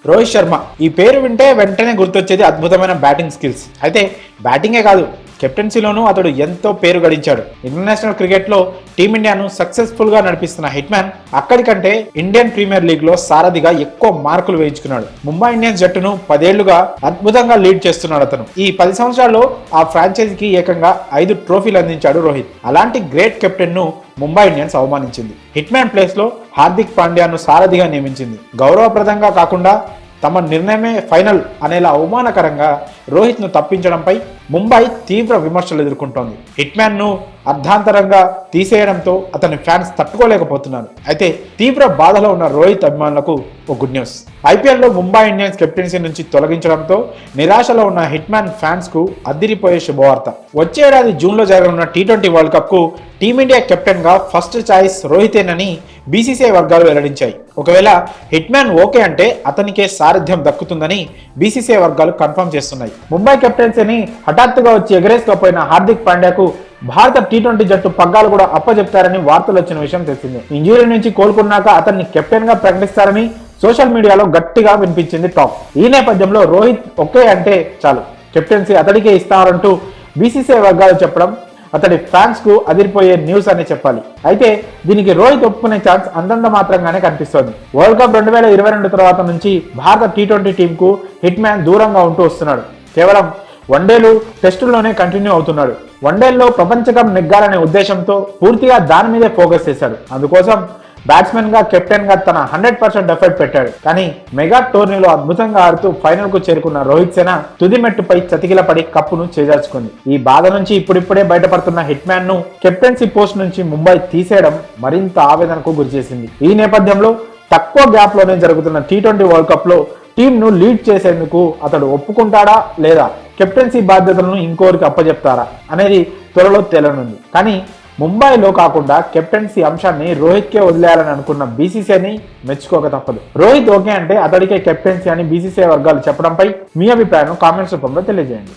రోహిత్ శర్మ ఈ పేరు వింటే వెంటనే గుర్తొచ్చేది అద్భుతమైన బ్యాటింగ్ స్కిల్స్. అయితే బ్యాటింగే కాదు, కెప్టెన్సీలోనూ అతడు ఎంతో పేరు గడించాడు. ఇంటర్నేషనల్ క్రికెట్లో టీమిండియాను సక్సెస్ఫుల్ గా నడిపిస్తున్న హిట్ మ్యాన్ అక్కడికంటే ఇండియన్ ప్రీమియర్ లీగ్ లో సారథిగా ఎక్కువ మార్కులు వేయించుకున్నాడు. ముంబై ఇండియన్స్ జట్టును 10 ఏళ్లుగా అద్భుతంగా లీడ్ చేస్తున్నాడు అతను. ఈ 10 సంవత్సరాల్లో ఆ ఫ్రాంచైజీకి ఏకంగా 5 ట్రోఫీలు అందించాడు రోహిత్. అలాంటి గ్రేట్ కెప్టెన్ ను ముంబై ఇండియన్స్ అవమానించింది. హిట్ మ్యాన్ ప్లేస్ లో హార్దిక్ పాండ్యాను సారథిగా నియమించింది. గౌరవప్రదంగా కాకుండా తమ నిర్ణయమే ఫైనల్ అనేలా అవమానకరంగా రోహిత్ ను తప్పించడంపై ముంబై తీవ్ర విమర్శలు ఎదుర్కొంటోంది. హిట్ మ్యాన్ ను అర్ధాంతరంగా తీసేయడంతో అతని ఫ్యాన్స్ తట్టుకోలేకపోతున్నారు. అయితే తీవ్ర బాధలో ఉన్న రోహిత్ అభిమానులకు ఓ గుడ్ న్యూస్. ఐపీఎల్లో ముంబై ఇండియన్స్ కెప్టెన్సీ నుంచి తొలగించడంతో నిరాశలో ఉన్న హిట్ మ్యాన్ ఫ్యాన్స్ కు అదిరిపోయే శుభవార్త. వచ్చే ఏడాది జూన్ లో జరగనున్న టీ20 వరల్డ్ కప్ కు టీమిండియా కెప్టెన్ గా ఫస్ట్ చాయిస్ రోహితేనని బీసీసీఐ వర్గాలు వెల్లడించాయి. ఒకవేళ హిట్ మ్యాన్ ఓకే అంటే అతనికే సారథ్యం దక్కుతుందని బీసీసీఐ వర్గాలు కన్ఫర్మ్ చేస్తున్నాయి. ముంబై కెప్టెన్సీని హఠాత్తుగా వచ్చి ఎగరేసుకపోయిన హార్దిక్ పాండ్యాకు భారత టీ20 జట్టు పగ్గాలు కూడా అప్పచెప్తారని వార్తలు వచ్చిన విషయం తెలిసిందే. ఇంజురీ నుంచి కోలుకున్నాక అతన్ని కెప్టెన్ గా ప్రకటిస్తారని సోషల్ మీడియాలో గట్టిగా వినిపించింది టాక్. ఈ నేపథ్యంలో రోహిత్ ఓకే అంటే చాలు కెప్టెన్సీ అతడికే ఇస్తారంటూ బీసీసీఐ వర్గాలు చెప్పడం అతడి ఫ్యాన్స్ కు అదిరిపోయే న్యూస్ అని చెప్పాలి. అయితే దీనికి రోహిత్ ఒప్పుకునే ఛాన్స్ అంతంత మాత్రంగానే కనిపిస్తోంది. వరల్డ్ కప్ 2022 తర్వాత నుంచి భారత టీ20 టీం కు హిట్ మ్యాన్ దూరంగా ఉంటూ వస్తున్నాడు. కేవలం వన్డేలు టెస్టుల్లోనే కంటిన్యూ అవుతున్నాడు. వన్డేల్లో ప్రపంచ కప్ నెగ్గాలనే ఉద్దేశంతో పూర్తిగా దాని మీదే ఫోకస్ చేశాడు. అందుకోసం బ్యాట్స్మెన్ గా కెప్టెన్ గా తన 100% ఎఫర్ట్ పెట్టాడు. కానీ మెగా టోర్నీలో అద్భుతంగా ఆడుతూ ఫైనల్ కు చేరుకున్న రోహిత్ సేన తుది మెట్టుపై చతికిలపడి కప్పును చేజార్చుకుంది. ఈ బాధ నుంచి ఇప్పుడిప్పుడే బయటపడుతున్న హిట్ మ్యాన్ ను కెప్టెన్సీ పోస్ట్ నుంచి ముంబై తీసేయడం మరింత ఆవేదనకు గురిచేసింది. ఈ నేపథ్యంలో తక్కువ గ్యాప్ లోనే జరుగుతున్న టీ20 వరల్డ్ కప్ లో టీం ను లీడ్ చేసేందుకు అతడు ఒప్పుకుంటాడా లేదా కెప్టెన్సీ బాధ్యతలను ఇంకోరికి అప్పచెప్తారా అనేది త్వరలో తేలనుంది. కానీ ముంబైలో కాకుండా కెప్టెన్సీ అంశాన్ని రోహిత్కే వదిలేయాలని అనుకున్న బీసీసీఐని మెచ్చుకోక తప్పదు. రోహిత్ ఓకే అంటే అతడికే కెప్టెన్సీ అని బీసీసీఐ వర్గాలు చెప్పడంపై మీ అభిప్రాయం కామెంట్స్ రూపంలో తెలియజేయండి.